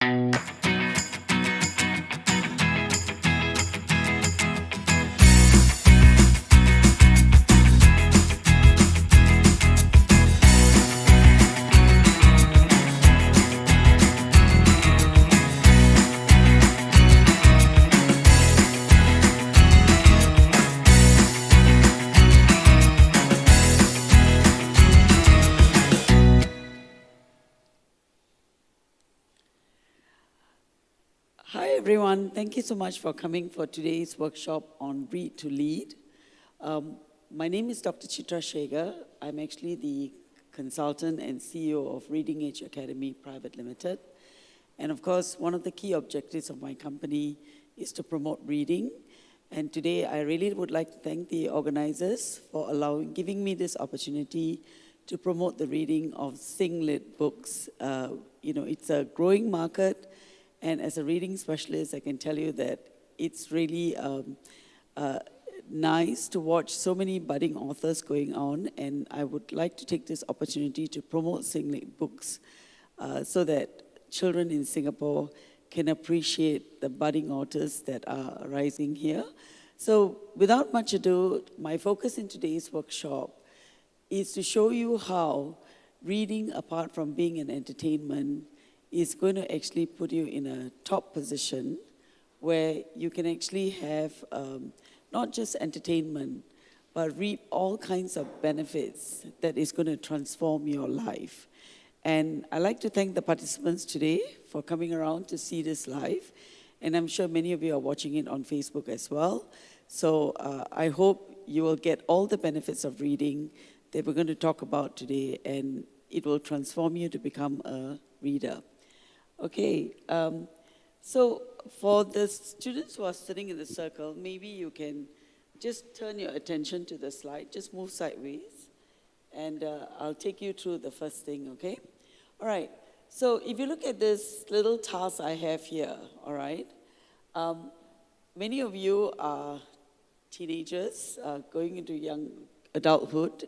Hi everyone, thank you so much for coming for today's workshop on Read to Lead. My name is Dr. Chitra Shegar. I'm actually the consultant and CEO of Reading Age Academy Private Limited. And of course, one of the key objectives of my company is to promote reading. And today I really would like to thank the organizers for giving me this opportunity to promote the reading of Sing-lit books. It's a growing market. And as a reading specialist, I can tell you that it's really nice to watch so many budding authors going on. And I would like to take this opportunity to promote Sing-lit books so that children in Singapore can appreciate the budding authors that are rising here. So without much ado, my focus in today's workshop is to show you how reading, apart from being an entertainment, is going to actually put you in a top position where you can actually have not just entertainment, but reap all kinds of benefits that is going to transform your life. And I'd like to thank the participants today for coming around to see this live. And I'm sure many of you are watching it on Facebook as well. So I hope you will get all the benefits of reading that we're going to talk about today, and it will transform you to become a reader. Okay, so for the students who are sitting in the circle, maybe you can just turn your attention to the slide, just move sideways, and I'll take you through the first thing, okay? All right, so if you look at this little task I have here, all right, many of you are teenagers going into young adulthood.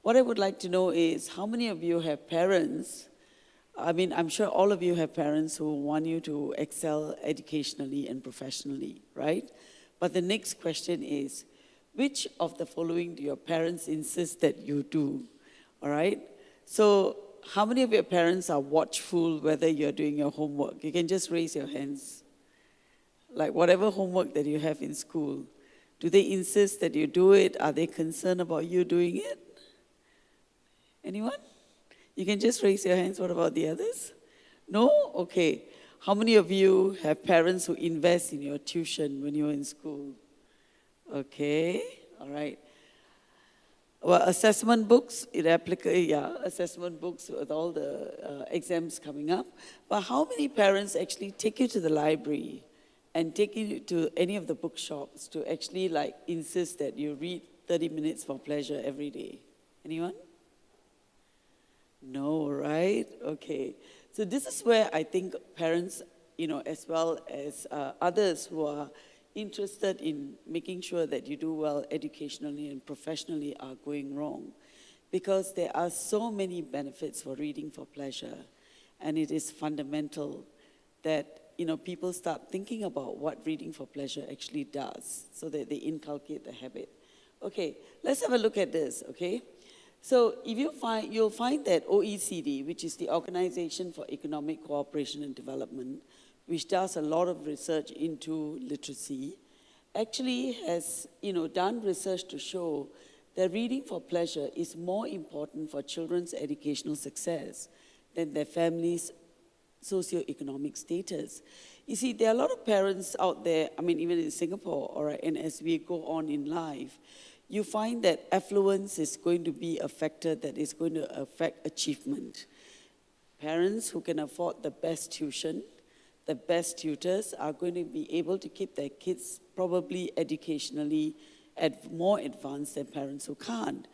What I would like to know is how many of you have parents? I mean, I'm sure all of you have parents who want you to excel educationally and professionally, right? But the next question is, which of the following do your parents insist that you do, all right? So how many of your parents are watchful whether you're doing your homework? You can just raise your hands. Like whatever homework that you have in school, do they insist that you do it? Are they concerned about you doing it? Anyone? You can just raise your hands. What about the others? No? Okay. How many of you have parents who invest in your tuition when you're in school? Okay. All right. Well, assessment books, assessment books with all the exams coming up. But how many parents actually take you to the library and take you to any of the bookshops to actually insist that you read 30 minutes for pleasure every day? Anyone? No, right? Okay. So this is where I think parents, as well as others who are interested in making sure that you do well educationally and professionally are going wrong. Because there are so many benefits for reading for pleasure. And it is fundamental that, people start thinking about what reading for pleasure actually does so that they inculcate the habit. Okay, let's have a look at this, okay? So if you'll find that OECD, which is the Organization for Economic Cooperation and Development, which does a lot of research into literacy, actually has done research to show that reading for pleasure is more important for children's educational success than their family's socioeconomic status. You see, there are a lot of parents out there, even in Singapore, all right, and as we go on in life, you find that affluence is going to be a factor that is going to affect achievement. Parents who can afford the best tuition, the best tutors are going to be able to keep their kids probably educationally more advanced than parents who can't.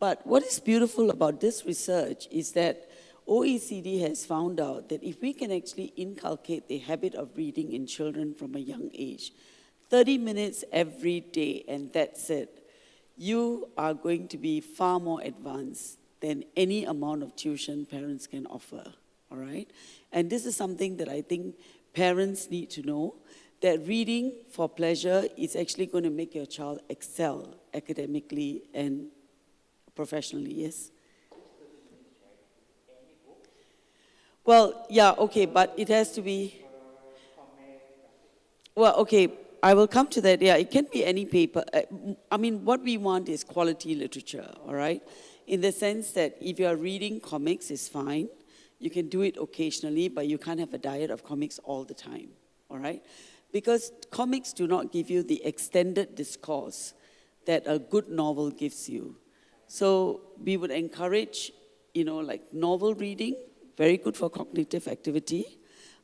But what is beautiful about this research is that OECD has found out that if we can actually inculcate the habit of reading in children from a young age, 30 minutes every day, and that's it, you are going to be far more advanced than any amount of tuition parents can offer, all right? And this is something that I think parents need to know, that reading for pleasure is actually going to make your child excel academically and professionally, yes? Well, yeah, okay, but it has to be, well, okay, I will come to that. Yeah, it can be any paper. I mean, what we want is quality literature, all right? In the sense that if you are reading comics, it's fine. You can do it occasionally, but you can't have a diet of comics all the time, all right? Because comics do not give you the extended discourse that a good novel gives you. So we would encourage, like novel reading, very good for cognitive activity.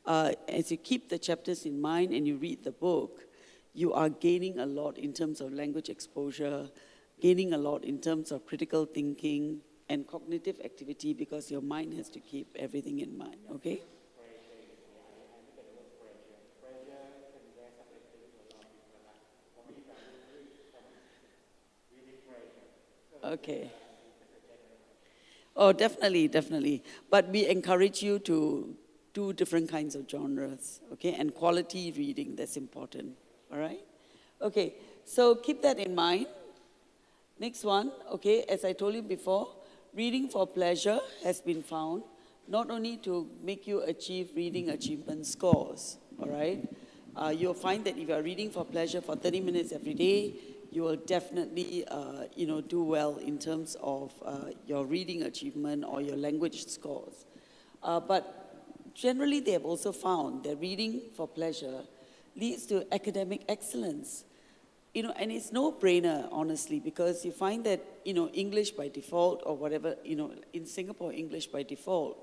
As you keep the chapters in mind and you read the book, you are gaining a lot in terms of language exposure, gaining a lot in terms of critical thinking and cognitive activity, because your mind has to keep everything in mind, okay? Okay. Oh, definitely, definitely. But we encourage you to do different kinds of genres, okay? And quality reading, that's important, all right? Okay, so keep that in mind. Next one, okay, as I told you before, reading for pleasure has been found not only to make you achieve reading achievement scores, all right? You'll find that if you're reading for pleasure for 30 minutes every day, you will definitely, do well in terms of your reading achievement or your language scores. But generally, they have also found that reading for pleasure leads to academic excellence. And it's no-brainer, honestly, because you find that, English by default or whatever, in Singapore, English by default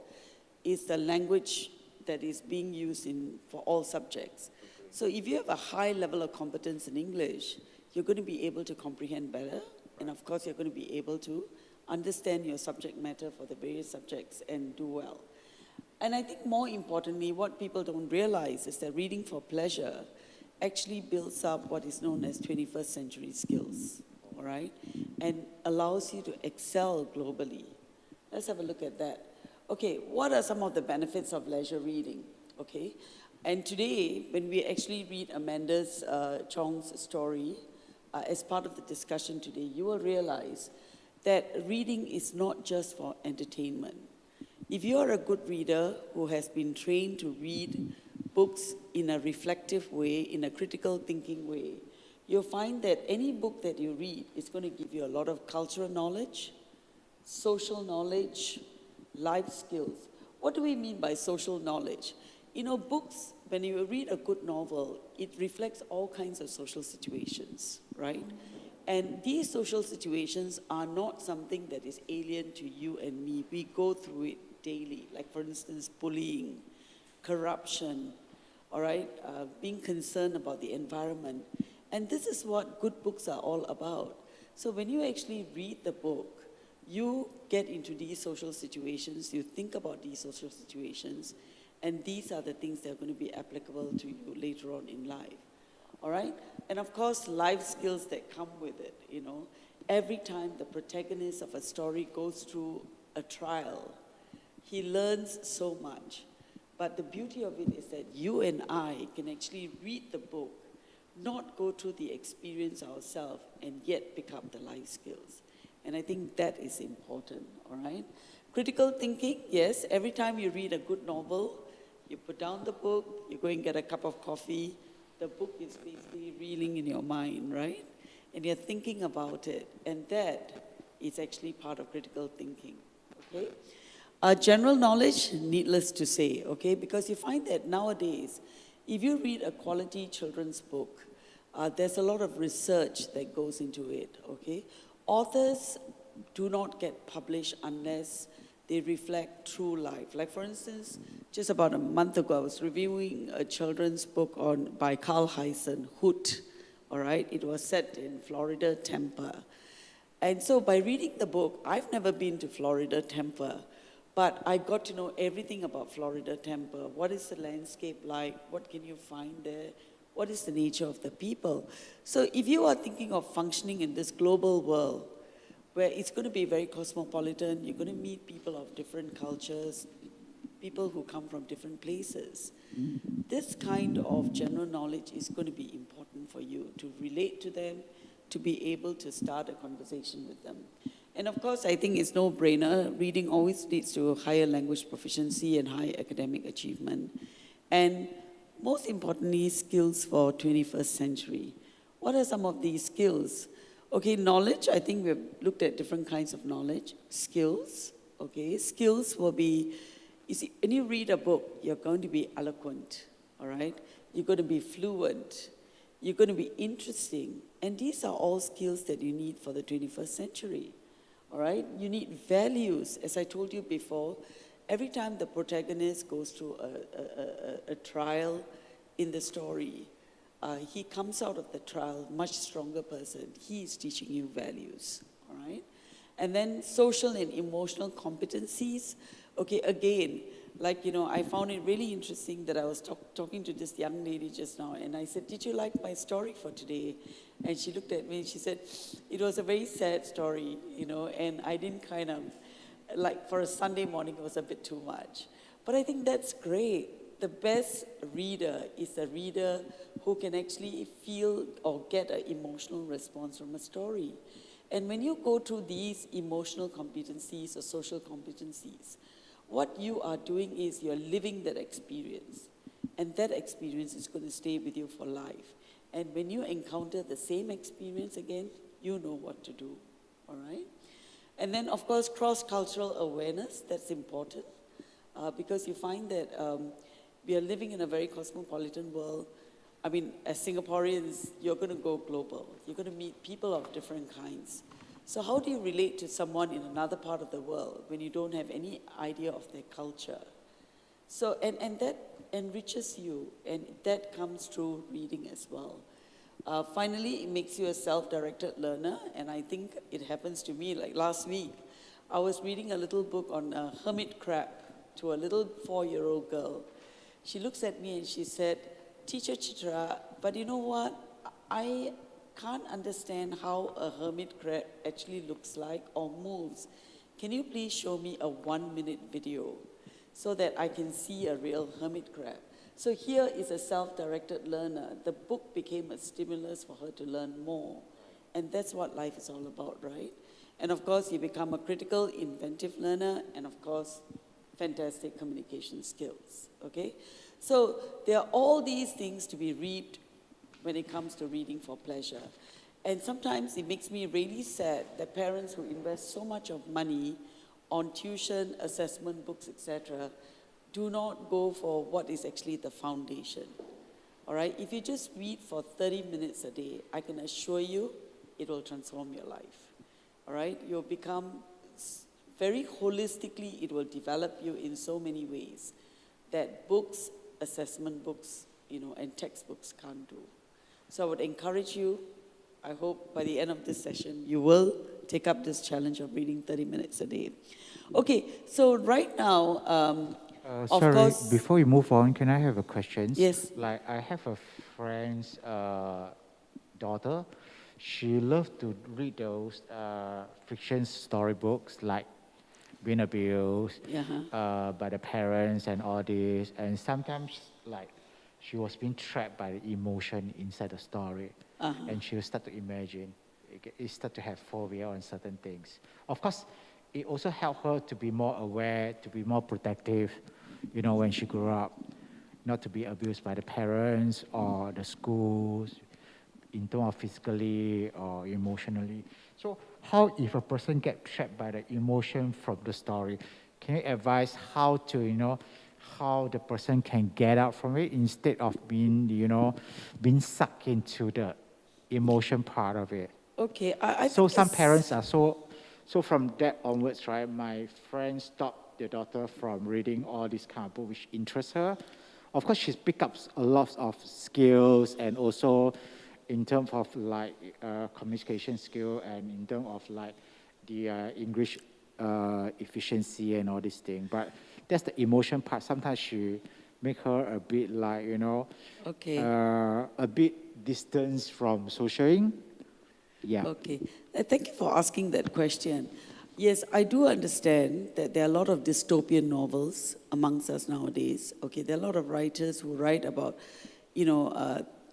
is the language that is being used for all subjects. So if you have a high level of competence in English, you're going to be able to comprehend better, and of course, you're going to be able to understand your subject matter for the various subjects and do well. And I think more importantly, what people don't realize is that reading for pleasure actually builds up what is known as 21st century skills, all right? And allows you to excel globally. Let's have a look at that. Okay, what are some of the benefits of leisure reading, okay? And today, when we actually read Amanda's Chong's story, as part of the discussion today, you will realize that reading is not just for entertainment. If you are a good reader who has been trained to read books in a reflective way, in a critical thinking way, you'll find that any book that you read is going to give you a lot of cultural knowledge, social knowledge, life skills. What do we mean by social knowledge? Books, when you read a good novel, it reflects all kinds of social situations, right? And these social situations are not something that is alien to you and me. We go through it daily. Like, for instance, bullying, corruption, all right? Being concerned about the environment. And this is what good books are all about. So when you actually read the book, you get into these social situations, you think about these social situations, and these are the things that are going to be applicable to you later on in life, all right? And of course, life skills that come with it, Every time the protagonist of a story goes through a trial, he learns so much. But the beauty of it is that you and I can actually read the book, not go through the experience ourselves, and yet pick up the life skills. And I think that is important, all right? Critical thinking, yes, every time you read a good novel, you put down the book, you go and get a cup of coffee, the book is basically reeling in your mind, right? And you're thinking about it, and that is actually part of critical thinking, okay? General knowledge, needless to say, okay? Because you find that nowadays, if you read a quality children's book, there's a lot of research that goes into it, okay? Authors do not get published unless they reflect true life. Like, for instance, just about a month ago, I was reviewing a children's book by Carl Hysen, Hoot, all right? It was set in Florida, Tampa. And so by reading the book, I've never been to Florida, Tampa, but I got to know everything about Florida, Tampa. What is the landscape like? What can you find there? What is the nature of the people? So if you are thinking of functioning in this global world, where it's going to be very cosmopolitan, you're going to meet people of different cultures, people who come from different places. This kind of general knowledge is going to be important for you to relate to them, to be able to start a conversation with them. And of course, I think it's no-brainer. Reading always leads to higher language proficiency and high academic achievement. And most importantly, skills for 21st century. What are some of these skills? Okay, knowledge, I think we've looked at different kinds of knowledge. Skills, okay, skills will be, you see, when you read a book, you're going to be eloquent, all right? You're going to be fluent. You're going to be interesting. And these are all skills that you need for the 21st century, all right? You need values. As I told you before, every time the protagonist goes through a trial in the story, he comes out of the trial much stronger person. He is teaching you values, all right? And then social and emotional competencies. Okay, again, like, you know, I found it really interesting that I was talking to this young lady just now, and I said, did you like my story for today? And she looked at me and she said, it was a very sad story, you know, and I didn't kind of, like for a Sunday morning, it was a bit too much. But I think that's great. The best reader is a reader who can actually feel or get an emotional response from a story. And when you go through these emotional competencies or social competencies, what you are doing is you're living that experience. And that experience is going to stay with you for life. And when you encounter the same experience again, you know what to do, all right? And then, of course, cross-cultural awareness, that's important. Because you find that we are living in a very cosmopolitan world. I mean, as Singaporeans, you're going to go global. You're going to meet people of different kinds. So how do you relate to someone in another part of the world when you don't have any idea of their culture? So, and that enriches you, and that comes through reading as well. Finally, it makes you a self-directed learner, and I think it happens to me. Like last week, I was reading a little book on a hermit crab to a little 4-year-old girl. She looks at me and she said, Teacher Chitra, but you know what? I can't understand how a hermit crab actually looks like or moves. Can you please show me a 1-minute video so that I can see a real hermit crab? So here is a self-directed learner. The book became a stimulus for her to learn more. And that's what life is all about, right? And of course, you become a critical, inventive learner, and of course, fantastic communication skills, okay? So there are all these things to be reaped when it comes to reading for pleasure. And sometimes it makes me really sad that parents who invest so much of money on tuition, assessment books, etc., do not go for what is actually the foundation, all right? If you just read for 30 minutes a day, I can assure you it will transform your life, all right? You'll become very holistically, it will develop you in so many ways that books, assessment books, you know, and textbooks can't do. So I would encourage you, I hope by the end of this session, you will take up this challenge of reading 30 minutes a day. Okay, so right now, of sorry, course... before you move on, can I have a question? Yes. Like, I have a friend's daughter. She loves to read those fiction storybooks, like being abused by the parents and all this. And sometimes, like, she was being trapped by the emotion inside the story. And she will start to imagine. It start to have phobia on certain things. Of course, it also helped her to be more aware, to be more protective, you know, when she grew up, not to be abused by the parents or the schools, in terms of physically or emotionally. So how, if a person gets trapped by the emotion from the story, can you advise how to, you know, how the person can get out from it instead of being, you know, being sucked into the emotion part of it? Okay, So some parents are so from that onwards, right, my friend stopped their daughter from reading all these kind of books which interest her. Of course, she's picked up a lot of skills, and also in terms of like communication skill, and in terms of like the English efficiency and all these things. But that's the emotion part. Sometimes she make her a bit like, you know, a bit distance from socializing. Yeah. Okay. Thank you for asking that question. Yes, I do understand that there are a lot of dystopian novels amongst us nowadays. Okay, there are a lot of writers who write about,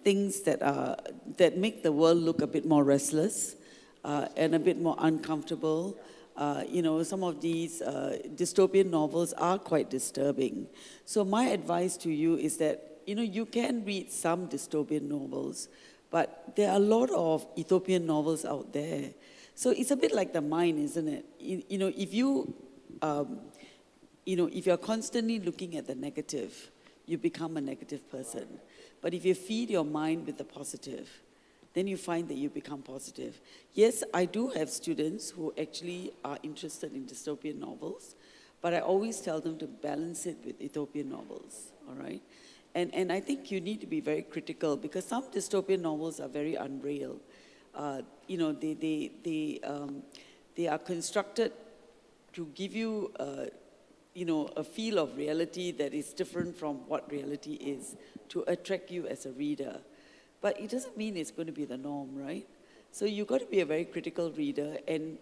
things that make the world look a bit more restless and a bit more uncomfortable. Some of these dystopian novels are quite disturbing. So my advice to you is that, you can read some dystopian novels, but there are a lot of utopian novels out there. So it's a bit like the mind, isn't it? If you're constantly looking at the negative, you become a negative person. But if you feed your mind with the positive, then you find that you become positive. Yes, I do have students who actually are interested in dystopian novels, but I always tell them to balance it with utopian novels, all right? And I think you need to be very critical because some dystopian novels are very unreal. They are constructed to give you, a feel of reality that is different from what reality is, to attract you as a reader. But it doesn't mean it's going to be the norm, right? So you've got to be a very critical reader, and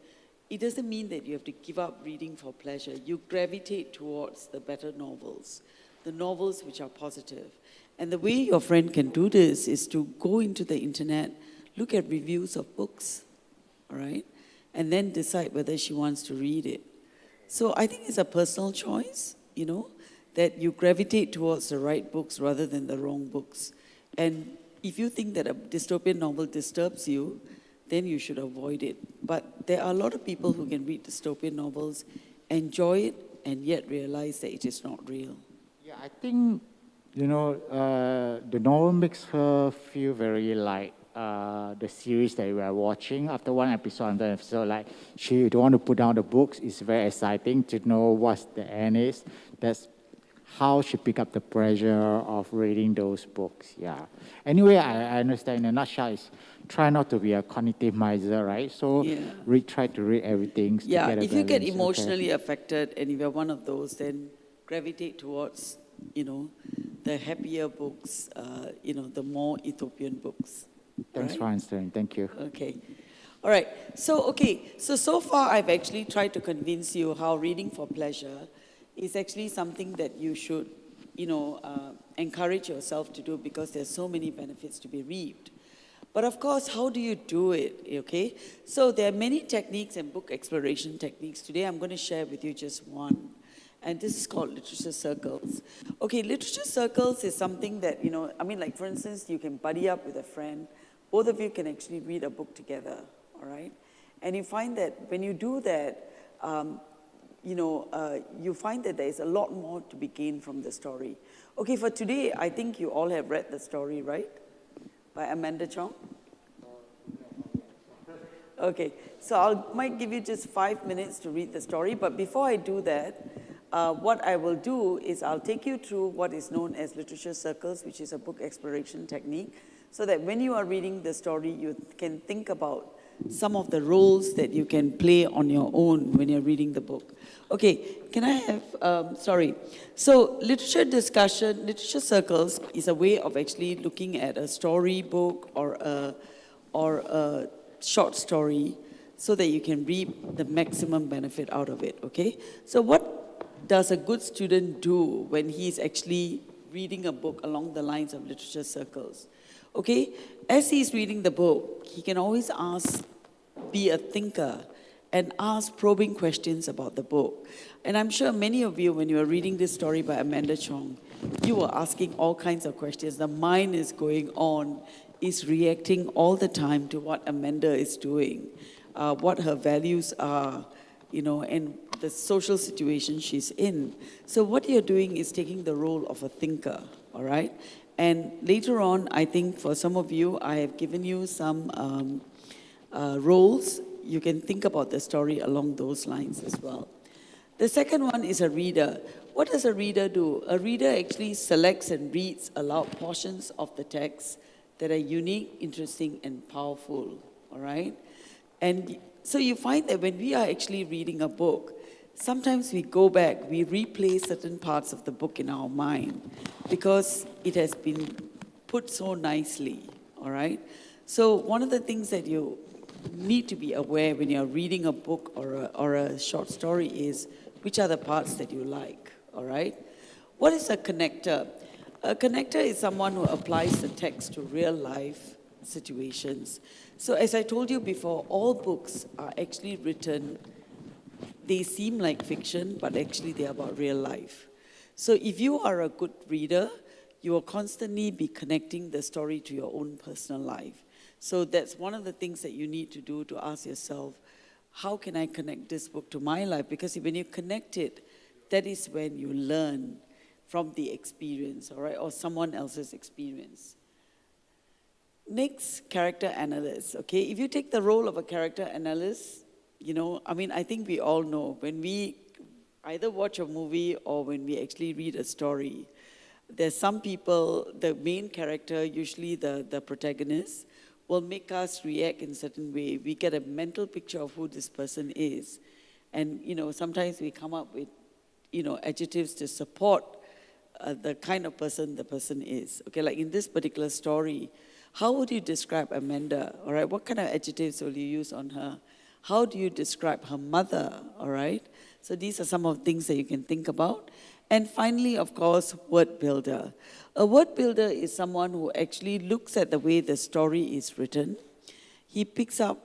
it doesn't mean that you have to give up reading for pleasure. You gravitate towards the better novels, the novels which are positive. And the way your friend can do this is to go into the internet, look at reviews of books, all right? And then decide whether she wants to read it. So I think it's a personal choice, that you gravitate towards the right books rather than the wrong books. And if you think that a dystopian novel disturbs you, then you should avoid it. But there are a lot of people who can read dystopian novels, enjoy it, and yet realize that it is not real. Yeah, I think, the novel makes her feel very like the series that we are watching. After one episode, like she don't want to put down the books. It's very exciting to know what the end is. That's how she pick up the pressure of reading those books. Yeah. Anyway, I understand. In a nutshell, is try not to be a cognitive miser, right? So try to read everything. Yeah. If you get emotionally affected, and if you're one of those, then gravitate towards, the happier books. The more utopian books. Thanks for answering. Thank you. Okay. All right. So far I've actually tried to convince you how reading for pleasure is actually something that you should, encourage yourself to do because there's so many benefits to be reaped. But of course, how do you do it, okay? So there are many techniques and book exploration techniques. Today I'm going to share with you just one. And this is called literature circles. Okay, literature circles is something that, like for instance, you can buddy up with a friend. Both of you can actually read a book together, all right? And you find that when you do that, you find that there is a lot more to be gained from the story. Okay, for today, I think you all have read the story, right? By Amanda Chong? Okay, so I might give you just 5 minutes to read the story, but before I do that, what I will do is I'll take you through what is known as literature circles, which is a book exploration technique, so that when you are reading the story, you can think about some of the roles that you can play on your own when you're reading the book. Okay, can I have, So literature circles is a way of actually looking at a storybook or a short story so that you can reap the maximum benefit out of it, okay? So what does a good student do when he's actually reading a book along the lines of literature circles? Okay, as he's reading the book, he can always be a thinker and ask probing questions about the book. And I'm sure many of you, when you were reading this story by Amanda Chong, you were asking all kinds of questions. The mind is going on, is reacting all the time to what Amanda is doing, what her values are, and the social situation she's in. So what you're doing is taking the role of a thinker, all right? And later on, I think for some of you, I have given you some roles. You can think about the story along those lines as well. The second one is a reader. What does a reader do? A reader actually selects and reads aloud portions of the text that are unique, interesting, and powerful, all right? And so you find that when we are actually reading a book, sometimes we go back, we replay certain parts of the book in our mind because it has been put so nicely, all right? So one of the things that you need to be aware when you're reading a book or a short story is which are the parts that you like, all right? What is a connector? A connector is someone who applies the text to real life situations. So as I told you before, all books are actually written, they seem like fiction, but actually they're about real life. So if you are a good reader, you will constantly be connecting the story to your own personal life. So that's one of the things that you need to do, to ask yourself, how can I connect this book to my life? Because when you connect it, that is when you learn from the experience, all right, or someone else's experience. Next, character analyst, okay? If you take the role of a character analyst, I think we all know when we either watch a movie or when we actually read a story, there's some people, the main character, usually the protagonist, will make us react in a certain way. We get a mental picture of who this person is. And, sometimes we come up with, adjectives to support the kind of person the person is. Okay, like in this particular story, how would you describe Amanda? All right, what kind of adjectives will you use on her? How do you describe her mother? All right, so these are some of the things that you can think about. And finally, of course, word builder. A word builder is someone who actually looks at the way the story is written. He picks up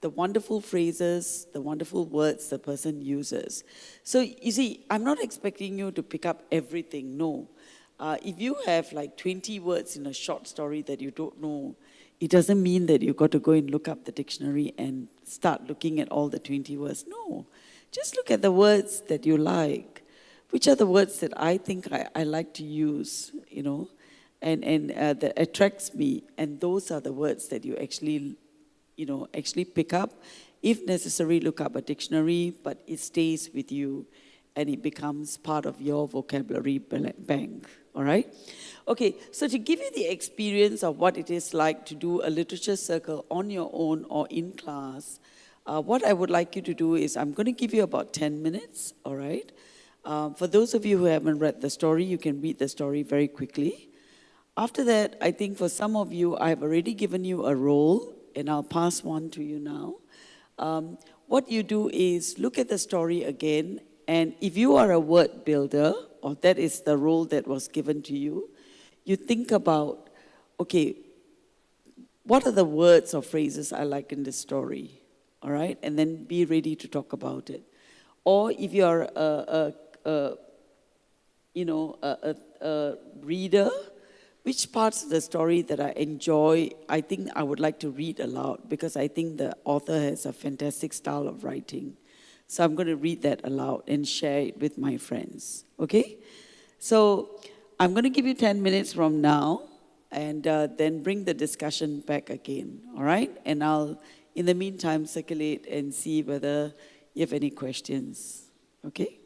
the wonderful phrases, the wonderful words the person uses. So you see, I'm not expecting you to pick up everything, no. If you have like 20 words in a short story that you don't know, it doesn't mean that you've got to go and look up the dictionary and start looking at all the 20 words. No, just look at the words that you like. Which are the words that I think I like to use, and that attracts me. And those are the words that you actually pick up. If necessary, look up a dictionary, but it stays with you and it becomes part of your vocabulary bank, all right? Okay, so to give you the experience of what it is like to do a literature circle on your own or in class, what I would like you to do is I'm going to give you about 10 minutes, all right? For those of you who haven't read the story, you can read the story very quickly. After that, I think for some of you, I've already given you a role, and I'll pass one to you now. What you do is look at the story again, and if you are a word builder, or that is the role that was given to you, you think about, okay, what are the words or phrases I like in this story, all right? And then be ready to talk about it. Or if you are a reader, which parts of the story that I enjoy, I think I would like to read aloud because I think the author has a fantastic style of writing. So I'm going to read that aloud and share it with my friends, okay? So I'm going to give you 10 minutes from now and then bring the discussion back again, all right? And I'll, in the meantime, circulate and see whether you have any questions, okay?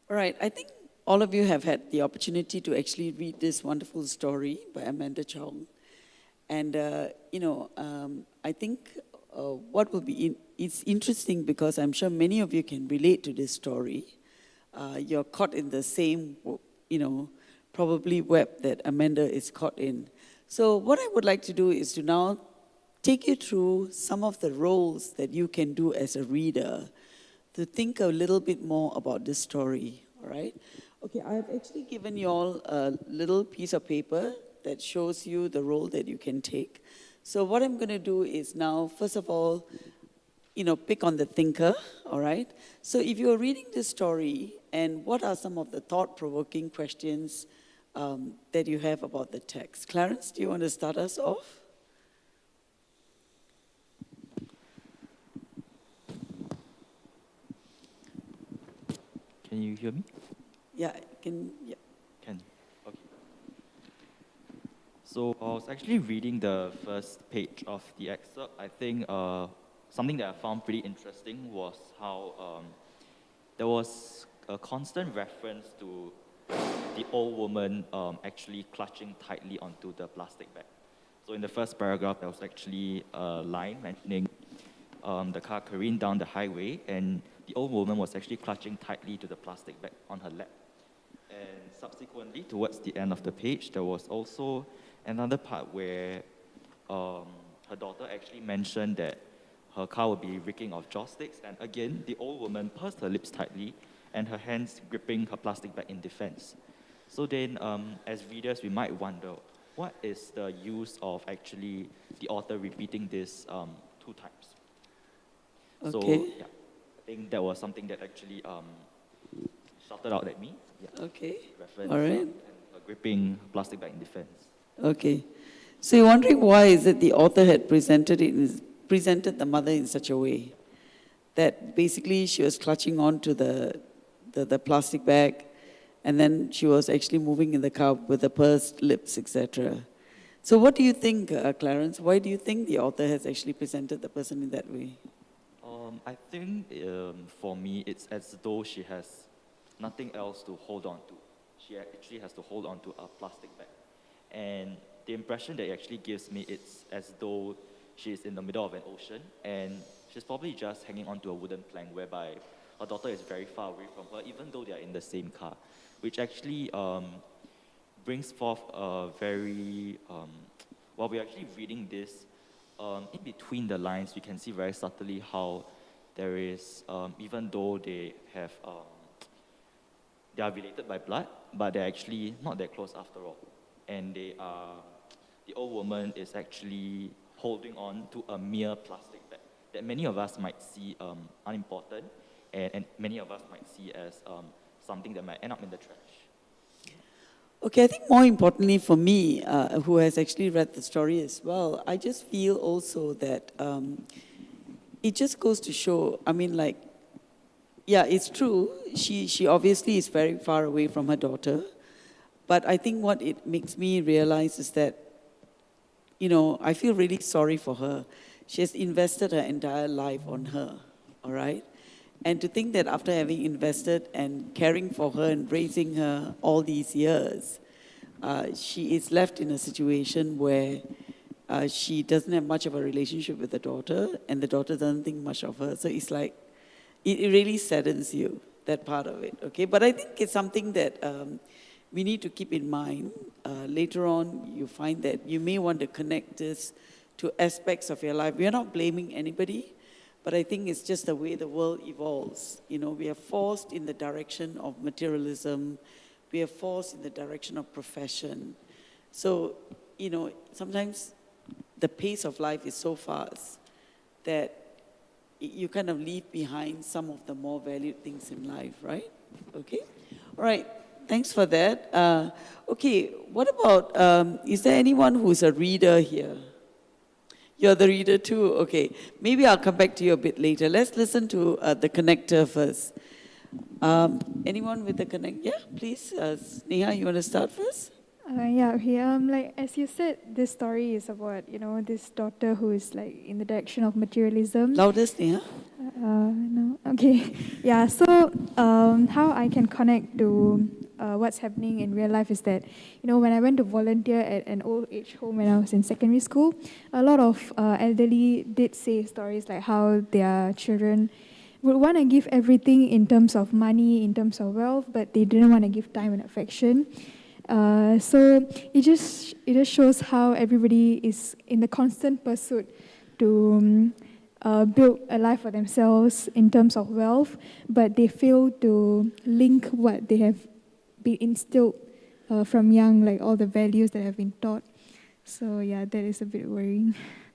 All right, I think all of you have had the opportunity to actually read this wonderful story by Amanda Chong. And, I think what will be, it's interesting because I'm sure many of you can relate to this story. You're caught in the same, probably web that Amanda is caught in. So what I would like to do is to now take you through some of the roles that you can do as a reader to think a little bit more about this story, all right? Okay, I have actually given you all a little piece of paper that shows you the role that you can take. So what I'm going to do is now, first of all, pick on the thinker, all right? So if you're reading this story, and what are some of the thought-provoking questions that you have about the text? Clarence, do you want to start us off? Can you hear me? Yeah, can. Can. Okay. So I was actually reading the first page of the excerpt. I think something that I found pretty interesting was how there was a constant reference to the old woman actually clutching tightly onto the plastic bag. So in the first paragraph, there was actually a line mentioning the car careened down the highway, and the old woman was actually clutching tightly to the plastic bag on her lap. And subsequently, towards the end of the page, there was also another part where her daughter actually mentioned that her car would be reeking of joss sticks, and again, the old woman pursed her lips tightly and her hands gripping her plastic bag in defense. So then, as readers, we might wonder, what is the use of actually the author repeating this 2 times? Okay. So, yeah, I think that was something that actually shouted out at me. Yeah. Okay. Reference, All right. and gripping plastic bag in defense. Okay. So you're wondering why is it the author had presented the mother in such a way that basically she was clutching on to the plastic bag, and then she was actually moving in the car with the pursed lips, etc. So what do you think, Clarence? Why do you think the author has actually presented the person in that way? I think for me, it's as though she has nothing else to hold on to. She actually has to hold on to a plastic bag. And the impression that it actually gives me, it's as though she's in the middle of an ocean, and she's probably just hanging onto a wooden plank whereby her daughter is very far away from her, even though they are in the same car, which actually brings forth a very, while we're actually reading this, in between the lines, we can see very subtly how there is, even though they are related by blood, but they're actually not that close after all. And the old woman is actually holding on to a mere plastic bag that many of us might see unimportant, and many of us might see as something that might end up in the trash. Okay, I think more importantly for me, who has actually read the story as well, I just feel also that it just goes to show, yeah, it's true, she obviously is very far away from her daughter, but I think what it makes me realize is that, I feel really sorry for her. She has invested her entire life on her, all right? And to think that after having invested and caring for her and raising her all these years, she is left in a situation where she doesn't have much of a relationship with the daughter, and the daughter doesn't think much of her. So it's like, it really saddens you, that part of it, okay? But I think it's something that we need to keep in mind. Later on, you find that you may want to connect this to aspects of your life. We are not blaming anybody, but I think it's just the way the world evolves. We are forced in the direction of materialism. We are forced in the direction of profession. So, sometimes the pace of life is so fast that you kind of leave behind some of the more valued things in life, right? Okay? All right. Thanks for that. Okay, what about, is there anyone who's a reader here? You're the reader too? Okay. Maybe I'll come back to you a bit later. Let's listen to the connector first. Anyone with the connect? Yeah, please. Neha, you want to start first? Okay. As you said, this story is about, this daughter who is in the direction of materialism. Loudest, Neha. No. Okay. Yeah. So how I can connect to what's happening in real life is that, when I went to volunteer at an old age home when I was in secondary school, a lot of elderly did say stories like how their children would want to give everything in terms of money, in terms of wealth, but they didn't want to give time and affection. So it just shows how everybody is in the constant pursuit to build a life for themselves in terms of wealth, but they fail to link what they have been instilled from young, like all the values that have been taught. So yeah, that is a bit worrying.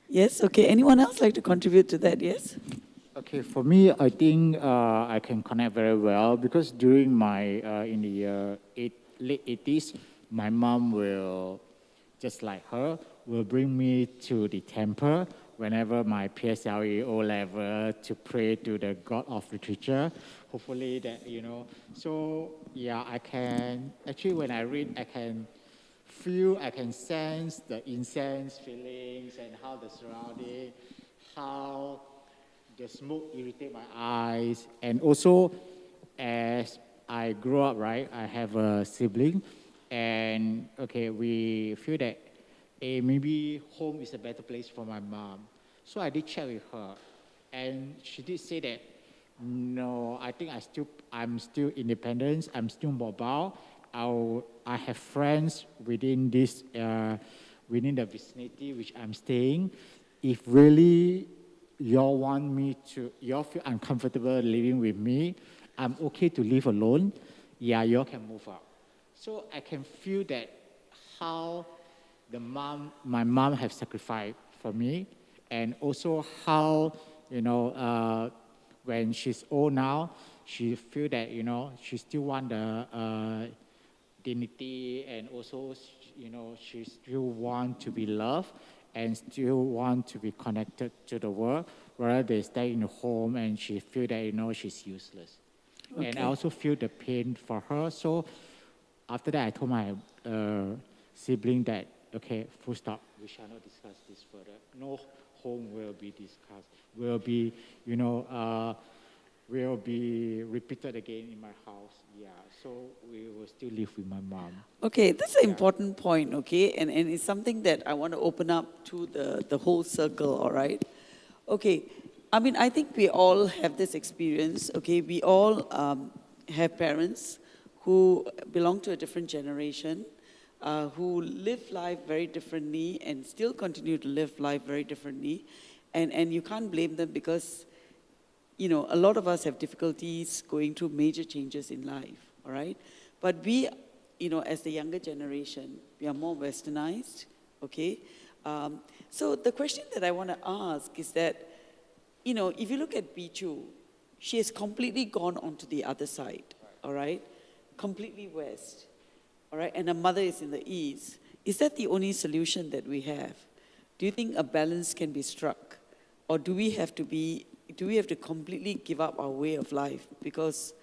Yes, okay. Anyone else like to contribute to that? Yes? Okay, for me, I think I can connect very well because during my in the late 80s, my mom will, just like her, will bring me to the temple whenever my PSLE O level to pray to the God of literature. Hopefully that, so yeah, I can, actually when I read, I can feel, I can sense the incense feelings and how the surrounding, how the smoke irritate my eyes. And also, as I grow up, right, I have a sibling, and okay, we feel that maybe home is a better place for my mom. So I did check with her, and she did say that, no, I think I'm still independent, I'm still mobile. I have friends within this, within the vicinity which I'm staying. If really y'all feel uncomfortable living with me, I'm okay to live alone. Yeah, y'all can move out. So I can feel that how my mom have sacrificed for me, and also how, when she's old now, she feel that, she still want the dignity, and also, she still want to be loved and still want to be connected to the world, rather they stay in the home and she feel that, she's useless. Okay. And I also feel the pain for her. So after that, I told my sibling that, okay, full stop, we shall not discuss this further. No home will be discussed, will be, will be repeated again in my house. Yeah, so we will still live with my mom. Okay, that's an important point, okay? And it's something that I want to open up to the whole circle, all right? Okay, I mean, I think we all have this experience, okay? We all have parents who belong to a different generation, who live life very differently and still continue to live life very differently. And you can't blame them because, a lot of us have difficulties going through major changes in life, all right? But we, as the younger generation, we are more westernized, okay? So the question that I want to ask is that, if you look at Bichu, she has completely gone onto the other side, all right? Completely west, all right? And her mother is in the east. Is that the only solution that we have? Do you think a balance can be struck? Or do we have to completely give up our way of life because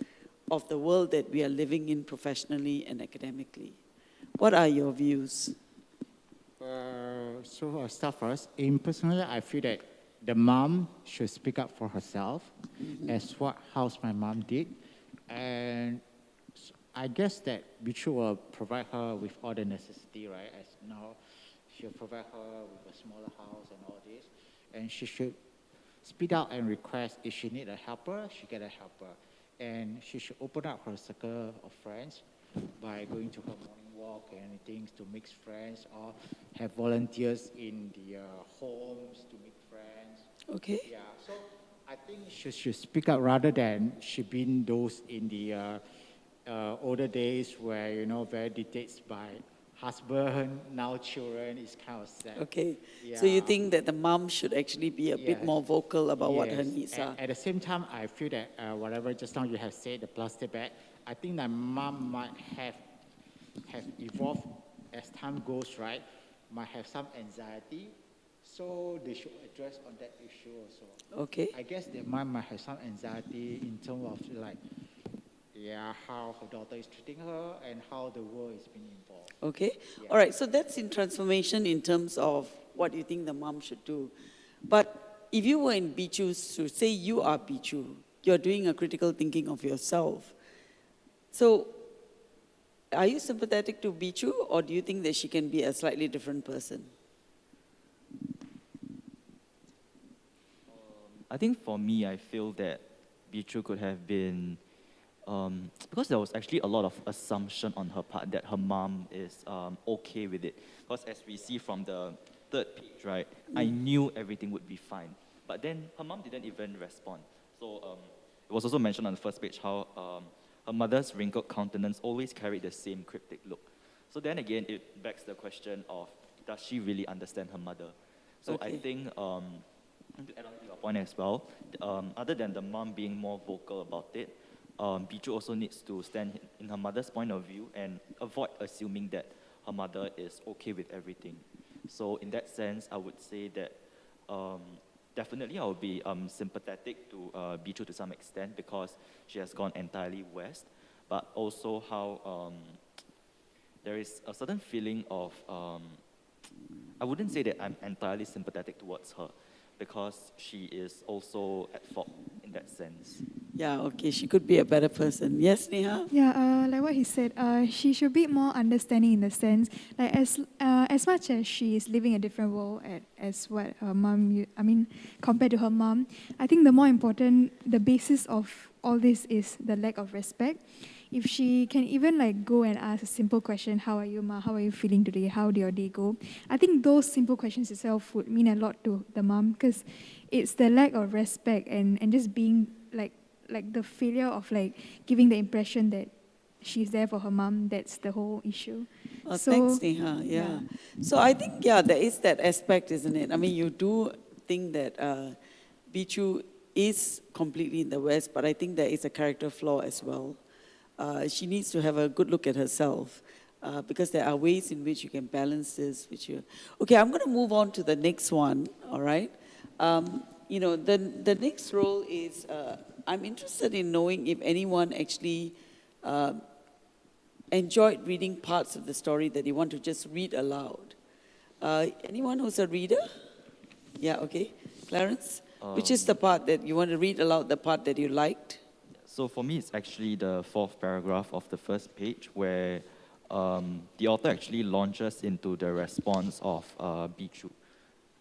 of the world that we are living in professionally and academically? What are your views? So I'll start first. Personally, I feel that the mom should speak up for herself, as how my mom did. And I guess that Bichu will provide her with all the necessity, right? As now, she'll provide her with a smaller house and all this. And she should speak out and request if she need a helper, she get a helper. And she should open up her circle of friends by going to her morning walk and things to make friends, or have volunteers in the homes to make friends. Okay. Yeah, so I think she should speak up rather than she been those in the older days where, very detached by husband, now children, is kind of sad. Okay. Yeah. So you think that the mom should actually be a bit more vocal about what her needs are? At the same time, I feel that whatever just now you have said, the plastic bag, I think that mom might have evolved as time goes, right? Might have some anxiety. So they should address on that issue also. Okay. I guess their mom might have some anxiety in terms of how her daughter is treating her and how the world is being involved. Okay. Yeah. All right. So that's in transformation in terms of what you think the mom should do. But if you were in Bichu's shoes, say you are Bichu, you're doing a critical thinking of yourself. So, are you sympathetic to Bichu, or do you think that she can be a slightly different person? I think for me, I feel that Bichu could have been, because there was actually a lot of assumption on her part that her mom is okay with it. Because as we see from the third page, right, I knew everything would be fine. But then her mom didn't even respond. So it was also mentioned on the first page how her mother's wrinkled countenance always carried the same cryptic look. So then again, it begs the question of, does she really understand her mother? So I think, to add on to your point as well, other than the mom being more vocal about it, Bichu also needs to stand in her mother's point of view and avoid assuming that her mother is okay with everything. So in that sense, I would say that definitely I would be sympathetic to Bichu to some extent because she has gone entirely west, but also how there is a certain feeling of, I wouldn't say that I'm entirely sympathetic towards her, because she is also at fault in that sense. Yeah, okay, she could be a better person. Yes, Neha? Yeah, like what he said, she should be more understanding in the sense, like as much as she is living a different world as what her mom, compared to her mom, I think the more important, the basis of all this is the lack of respect. If she can even like go and ask a simple question, how are you, Ma? How are you feeling today? How did your day go? I think those simple questions itself would mean a lot to the mom, because it's the lack of respect and just being like the failure of like giving the impression that she's there for her mom. That's the whole issue. Thanks, Neha. Yeah. So I think, there is that aspect, isn't it? I mean, you do think that Bichu is completely in the West, but I think there is a character flaw as well. She needs to have a good look at herself because there are ways in which you can balance this. Okay, I'm going to move on to the next one, all right? The next role is, I'm interested in knowing if anyone actually enjoyed reading parts of the story that you want to just read aloud. Anyone who's a reader? Yeah, okay. Clarence? Which is the part that you want to read aloud, the part that you liked? So for me, it's actually the fourth paragraph of the first page where the author actually launches into the response of Bichu.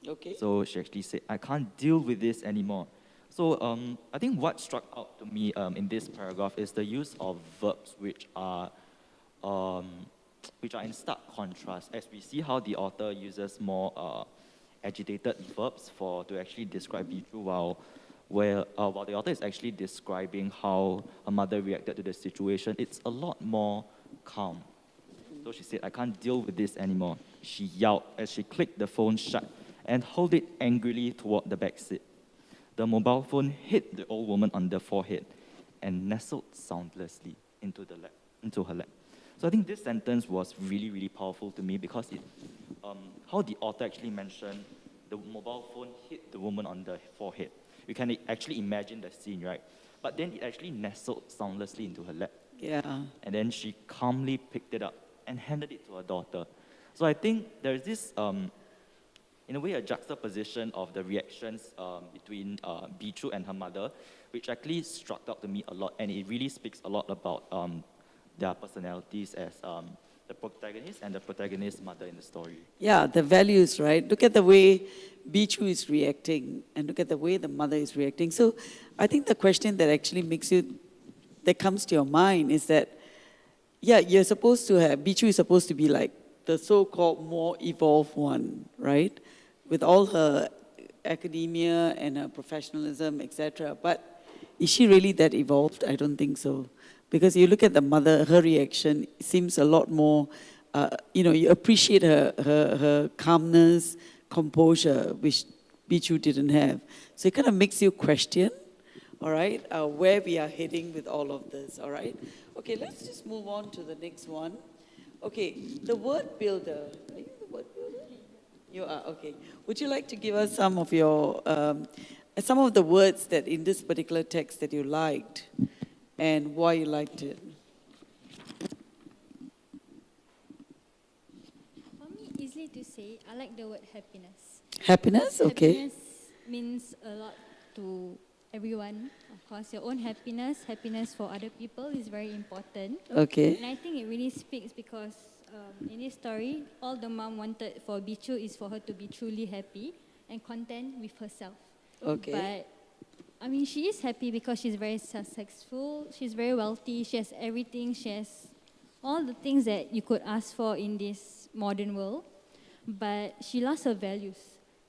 Okay. So she actually said, I can't deal with this anymore. So I think what struck out to me in this paragraph is the use of verbs which are in stark contrast, as we see how the author uses more agitated verbs to actually describe Bichu, while the author is actually describing how her mother reacted to the situation. It's a lot more calm. So she said, I can't deal with this anymore. She yelled as she clicked the phone shut and held it angrily toward the back seat. The mobile phone hit the old woman on the forehead and nestled soundlessly into her lap. So I think this sentence was really, really powerful to me because how the author actually mentioned the mobile phone hit the woman on the forehead. You can actually imagine the scene, right? But then it actually nestled soundlessly into her lap. Yeah. And then she calmly picked it up and handed it to her daughter. So I think there's this, in a way, a juxtaposition of the reactions between Bichu and her mother, which actually struck out to me a lot. And it really speaks a lot about their personalities as the protagonist and the protagonist's mother in the story. Yeah, the values, right? Look at the way Bichu is reacting and look at the way the mother is reacting. So I think the question that actually that comes to your mind is that, you're supposed to have, Bichu is supposed to be like the so-called more evolved one, right? With all her academia and her professionalism, etc. But is she really that evolved? I don't think so. Because you look at the mother, her reaction seems a lot more, you appreciate her calmness, composure, which Bichu didn't have. So it kind of makes you question, all right, where we are heading with all of this, all right? Okay, let's just move on to the next one. Okay, the word builder. Are you the word builder? You are, okay. Would you like to give us some of the words that in this particular text that you liked and why you liked it? For me, easily to say, I like the word happiness. Happiness? Okay. Happiness means a lot to everyone. Of course, your own happiness, happiness for other people is very important. Okay. And I think it really speaks because in this story, all the mom wanted for Bichu is for her to be truly happy and content with herself. Okay. But I mean, she is happy because she's very successful, she's very wealthy, she has everything, she has all the things that you could ask for in this modern world. But she lost her values.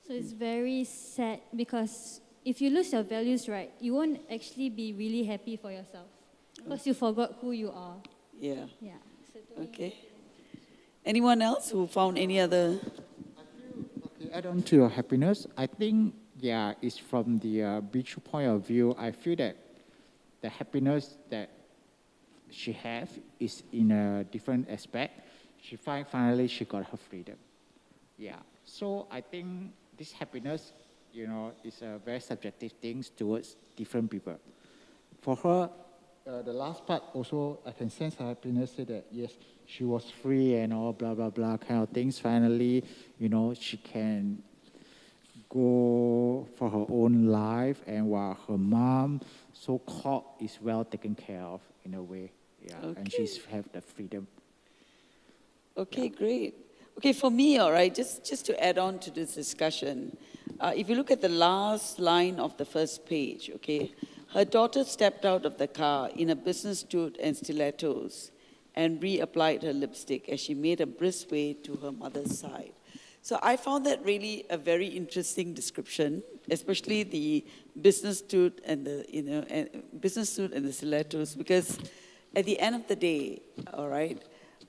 So it's very sad because if you lose your values, right, you won't actually be really happy for yourself because you forgot who you are. Yeah. Yeah. So to me, Okay. Anyone else who found any other? Okay, add on to your happiness, I think, yeah, it's from the Bichu point of view. I feel that the happiness that she have is in a different aspect. Finally she got her freedom. Yeah. So I think this happiness, is a very subjective thing towards different people. For her, the last part also, I can sense her happiness, say that, yes, she was free and all, blah, blah, blah, kind of things. Finally, she can go for her own life, and while her mom, so-called, is well taken care of in a way. Yeah, Okay. and she's have the freedom. Okay, great. Okay, for me, all right, just to add on to this discussion, if you look at the last line of the first page, okay, her daughter stepped out of the car in a business suit and stilettos and reapplied her lipstick as she made a brisk way to her mother's side. So I found that really a very interesting description, especially the business suit and business suit and the stilettos, because at the end of the day, all right,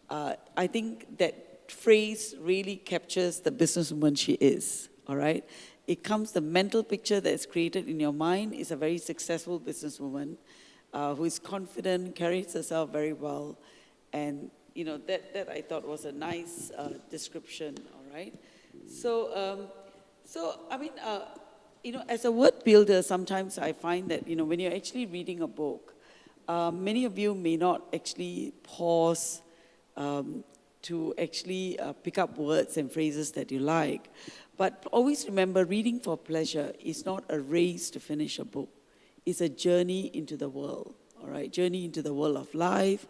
I think that phrase really captures the businesswoman she is, all right? It comes, the mental picture that's created in your mind is a very successful businesswoman who is confident, carries herself very well, and that I thought was a nice description, all right? So I mean, as a word builder, sometimes I find that, when you're actually reading a book, many of you may not actually pause to actually pick up words and phrases that you like. But always remember, reading for pleasure is not a race to finish a book. It's a journey into the world, all right? Journey into the world of life,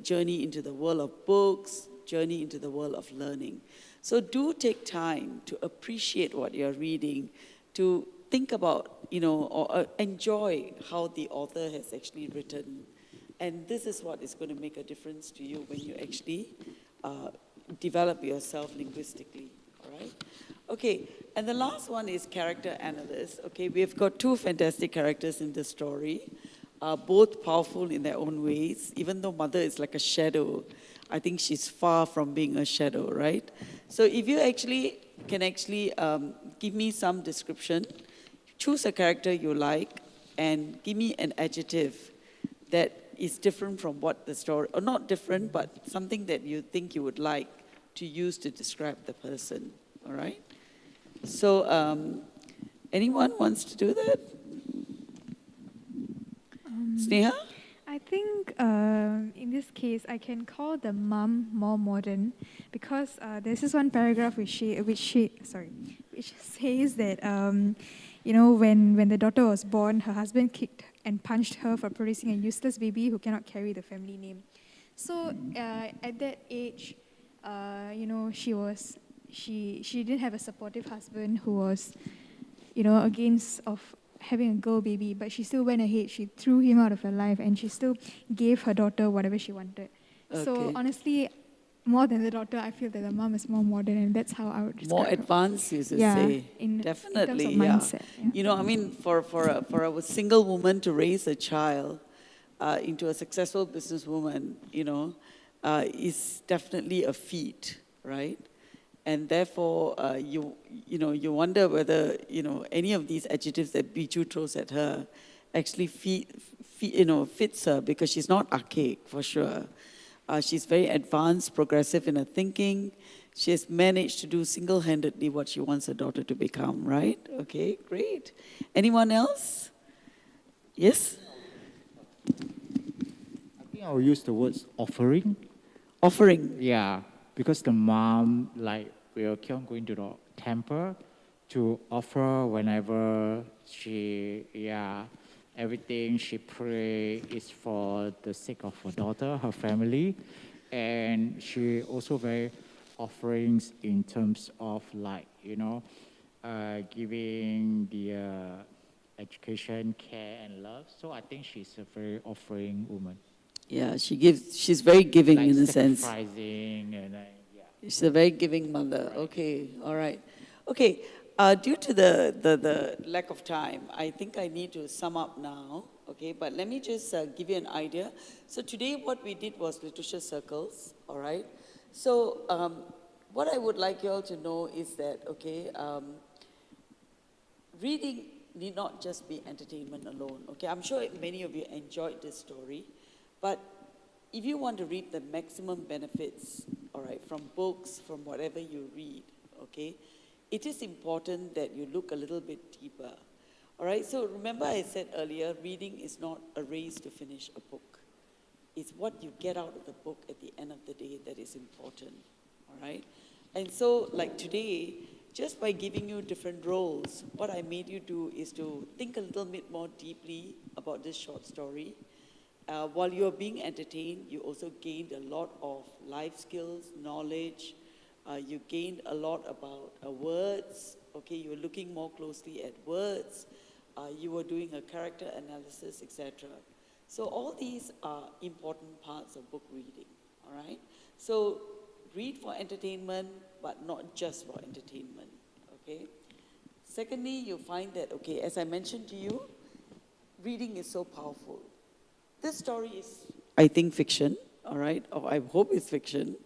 journey into the world of books, journey into the world of learning. So do take time to appreciate what you're reading, to think about, or enjoy how the author has actually written. And this is what is going to make a difference to you when you actually develop yourself linguistically, all right? Okay, and the last one is character analyst. Okay, we've got two fantastic characters in the story, both powerful in their own ways. Even though mother is like a shadow, I think she's far from being a shadow, right? So if you can give me some description, choose a character you like, and give me an adjective that is different from what the story, or not different, but something that you think you would like to use to describe the person, all right? So anyone wants to do that? Sneha? I think in this case, I can call the mom more modern because there's this one paragraph which says that when the daughter was born, her husband kicked and punched her for producing a useless baby who cannot carry the family name. So at that age, she didn't have a supportive husband who was, against of having a girl baby, but she still went ahead. She threw him out of her life, and she still gave her daughter whatever she wanted. Okay. So honestly, more than the daughter, I feel that the mom is more modern, and that's how I would describe More her. advanced, you should Yeah, say. in Definitely, terms of mindset, yeah. I mean, for a single woman to raise a child into a successful businesswoman, is definitely a feat, right? And therefore, you wonder whether, any of these adjectives that Bichu throws at her actually fits her, because she's not archaic, for sure. She's very advanced, progressive in her thinking. She has managed to do single-handedly what she wants her daughter to become, right? Okay, great. Anyone else? Yes? I think I will use the words offering. Offering. Yeah, because the mom, will keep on going to the temple to offer whenever everything she pray is for the sake of her daughter, her family. And she also very offerings in terms of like, giving the education, care, and love. So I think she's a very offering woman. Yeah, she's very giving like in a sense. Sacrificing and yeah. She's a very giving mother. Right. Okay, all right. Okay, due to the lack of time, I think I need to sum up now. Okay, but let me just give you an idea. So today what we did was literature circles, all right? So what I would like you all to know is that, okay, reading need not just be entertainment alone, okay? I'm sure many of you enjoyed this story, but if you want to reap the maximum benefits, all right, from books, from whatever you read, okay, it is important that you look a little bit deeper. All right, so remember I said earlier, reading is not a race to finish a book. It's what you get out of the book at the end of the day that is important, all right? And so, like today, just by giving you different roles, what I made you do is to think a little bit more deeply about this short story. While you're being entertained, you also gained a lot of life skills, knowledge. You gained a lot about words, okay? You were looking more closely at words. You were doing a character analysis, etc. So all these are important parts of book reading, all right? So read for entertainment, but not just for entertainment, okay? Secondly, you find that, okay, as I mentioned to you, reading is so powerful. This story is, I think, fiction, all right? Or I hope it's fiction,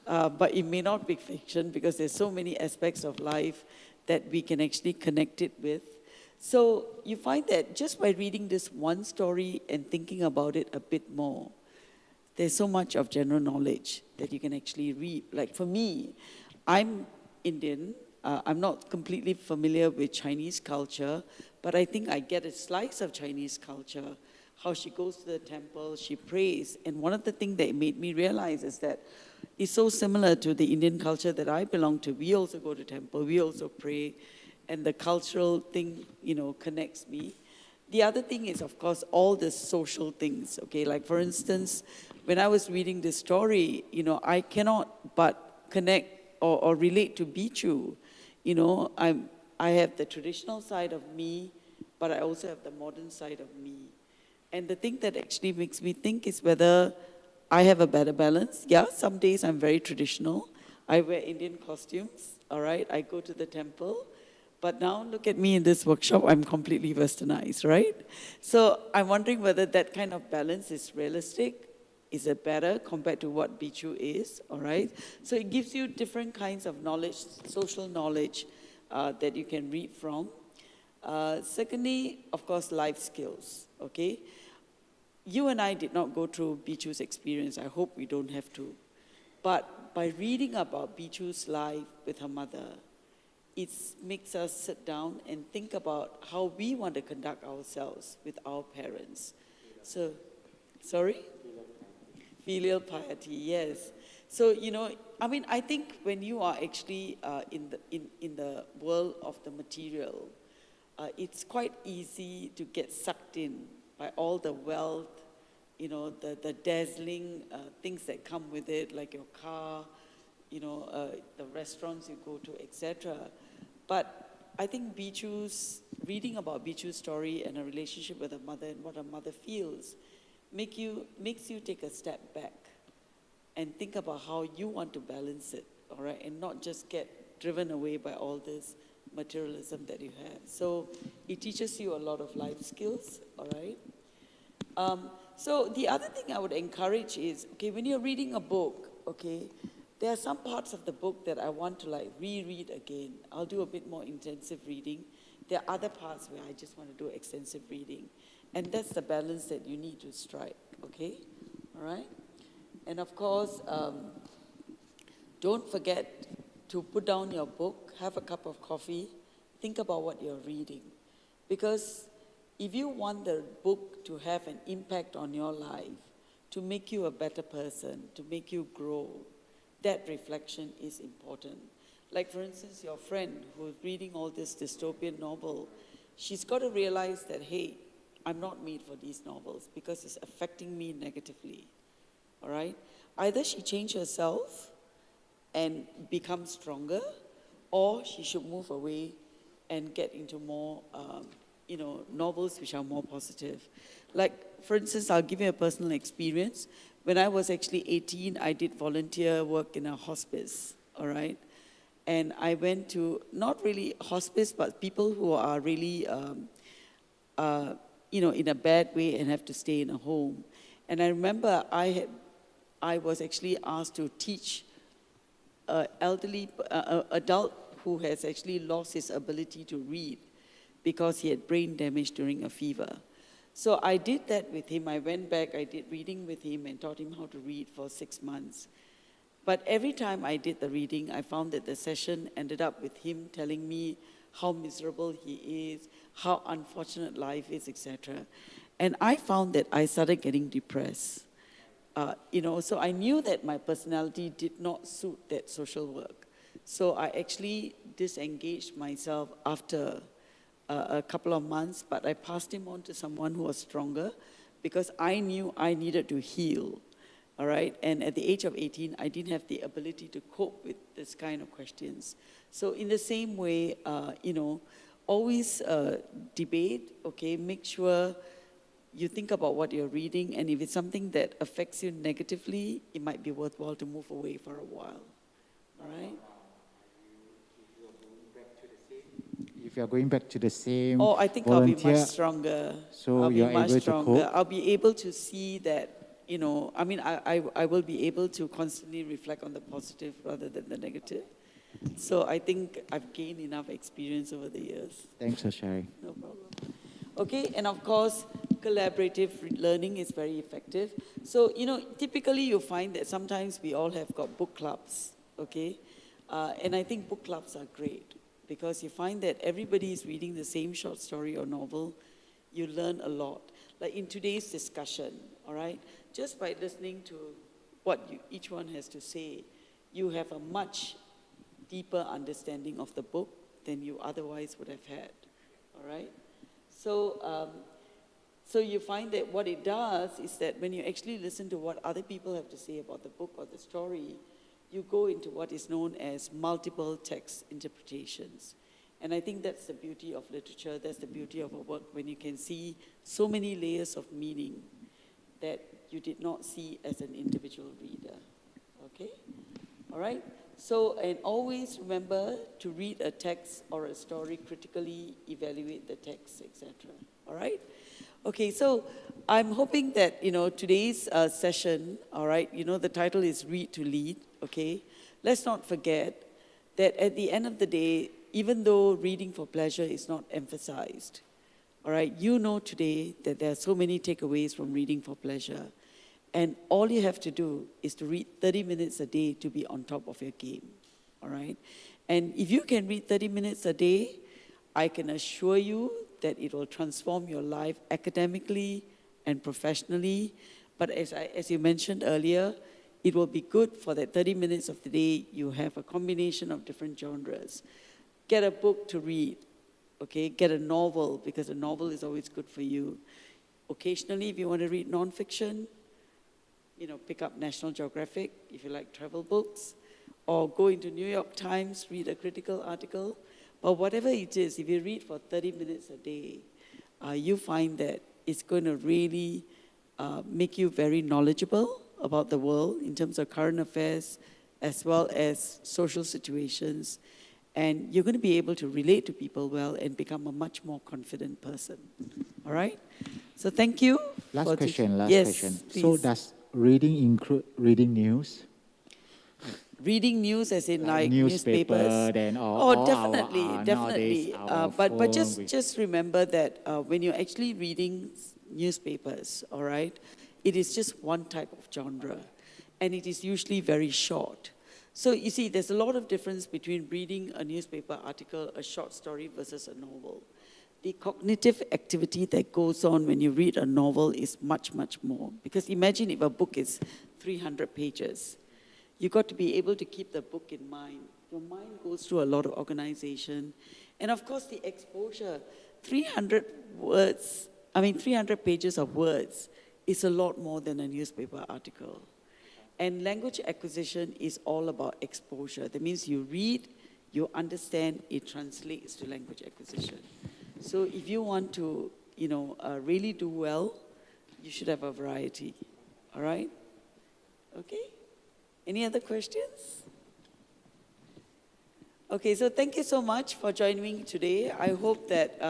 but it may not be fiction because there's so many aspects of life that we can actually connect it with. So you find that just by reading this one story and thinking about it a bit more, there's so much of general knowledge that you can actually read. Like for me, I'm Indian. I'm not completely familiar with Chinese culture, but I think I get a slice of Chinese culture, how she goes to the temple, she prays. And one of the things that made me realize is that it's so similar to the Indian culture that I belong to. We also go to temple, we also pray, and the cultural thing, connects me. The other thing is, of course, all the social things, okay? Like, for instance, when I was reading this story, I cannot but connect or relate to Bichu. I have the traditional side of me, but I also have the modern side of me. And the thing that actually makes me think is whether I have a better balance. Yeah, some days I'm very traditional. I wear Indian costumes, all right? I go to the temple. But now look at me in this workshop, I'm completely westernized, right? So I'm wondering whether that kind of balance is realistic. Is it better compared to what Bichu is, all right? So it gives you different kinds of knowledge, social knowledge that you can read from. Secondly, of course, life skills, okay? You and I did not go through Bichu's experience. I hope we don't have to. But by reading about Bichu's life with her mother, it makes us sit down and think about how we want to conduct ourselves with our parents. So, sorry? Filial piety, yes. So, I think when you are actually in the world of the material, it's quite easy to get sucked in by all the wealth, the dazzling things that come with it, like your car, the restaurants you go to, etc. But I think reading about Bichu's story and her relationship with her mother and what her mother feels makes you take a step back and think about how you want to balance it, all right, and not just get driven away by all this materialism that you have. So it teaches you a lot of life skills, all right? So the other thing I would encourage is, okay, when you're reading a book, okay, there are some parts of the book that I want to reread again. I'll do a bit more intensive reading. There are other parts where I just want to do extensive reading. And that's the balance that you need to strike, okay? All right? And of course, don't forget to put down your book, have a cup of coffee, think about what you're reading. Because if you want the book to have an impact on your life, to make you a better person, to make you grow, that reflection is important. Like, for instance, your friend who's reading all this dystopian novel, she's got to realize that, hey, I'm not made for these novels because it's affecting me negatively, all right? Either she change herself and become stronger, or she should move away and get into more, novels which are more positive. Like, for instance, I'll give you a personal experience. When I was actually 18, I did volunteer work in a hospice, all right? And I went to, not really hospice, but people who are really, in a bad way and have to stay in a home. And I remember I was actually asked to teach an elderly adult who has actually lost his ability to read because he had brain damage during a fever. So I did that with him. I went back, I did reading with him and taught him how to read for 6 months. But every time I did the reading, I found that the session ended up with him telling me how miserable he is, how unfortunate life is, etc. And I found that I started getting depressed. So I knew that my personality did not suit that social work. So I actually disengaged myself after a couple of months, but I passed him on to someone who was stronger because I knew I needed to heal, all right? And at the age of 18, I didn't have the ability to cope with this kind of questions. So in the same way, always debate, okay? Make sure you think about what you're reading, and if it's something that affects you negatively, it might be worthwhile to move away for a while, all right? If you're going back to the same Oh, I think volunteer, I'll be much stronger. So you're able to cope? I'll be able to see that, I will be able to constantly reflect on the positive rather than the negative. So I think I've gained enough experience over the years. Thanks for sharing. No problem. Okay, and of course, collaborative learning is very effective. So, typically you find that sometimes we all have got book clubs, okay? And I think book clubs are great because you find that everybody is reading the same short story or novel. You learn a lot. Like in today's discussion, all right? Just by listening to what each one has to say, you have a much deeper understanding of the book than you otherwise would have had, all right? So you find that what it does is that when you actually listen to what other people have to say about the book or the story, you go into what is known as multiple text interpretations. And I think that's the beauty of literature, that's the beauty of a work, when you can see so many layers of meaning that you did not see as an individual reader, okay? All right? So, and always remember to read a text or a story critically, evaluate the text, etc. All right? Okay, so I'm hoping that, today's session, all right, the title is Read to Lead, okay? Let's not forget that at the end of the day, even though reading for pleasure is not emphasized, all right, today that there are so many takeaways from reading for pleasure. And all you have to do is to read 30 minutes a day to be on top of your game, all right? And if you can read 30 minutes a day, I can assure you that it will transform your life academically and professionally. But as you mentioned earlier, it will be good for that 30 minutes of the day. You have a combination of different genres. Get a book to read, okay? Get a novel, because a novel is always good for you. Occasionally, if you want to read nonfiction, pick up National Geographic if you like travel books, or go into New York Times, read a critical article. But whatever it is, if you read for 30 minutes a day, you find that it's going to really make you very knowledgeable about the world in terms of current affairs as well as social situations. And you're going to be able to relate to people well and become a much more confident person. All right? So thank you. Last question. Yes, please. So does reading include reading news? Reading news as in like newspaper, newspapers? then Definitely. But just remember that when you're actually reading newspapers, all right, it is just one type of genre. And it is usually very short. So you see, there's a lot of difference between reading a newspaper article, a short story versus a novel. The cognitive activity that goes on when you read a novel is much, much more. Because imagine if a book is 300 pages. You got to be able to keep the book in mind your mind goes through a lot of organization. And of course, the exposure, 300 words, 300 pages of words is a lot more than a newspaper article. And language acquisition is all about exposure. That means you read, you understand, it translates to language acquisition. So if you want to, really do well, you should have a variety. All right? Okay? Any other questions? Okay, so thank you so much for joining me today. I hope that,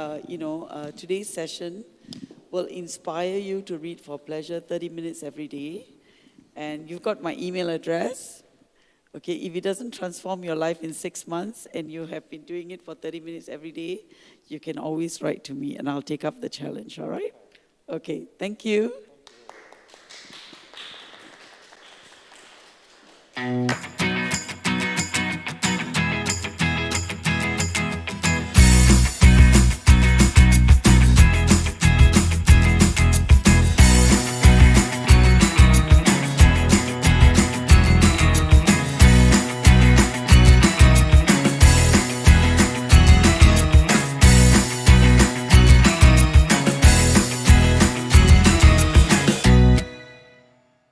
today's session will inspire you to read for pleasure 30 minutes every day. And you've got my email address. Okay, if it doesn't transform your life in 6 months and you have been doing it for 30 minutes every day, you can always write to me and I'll take up the challenge, all right? Okay, thank you. Thank you.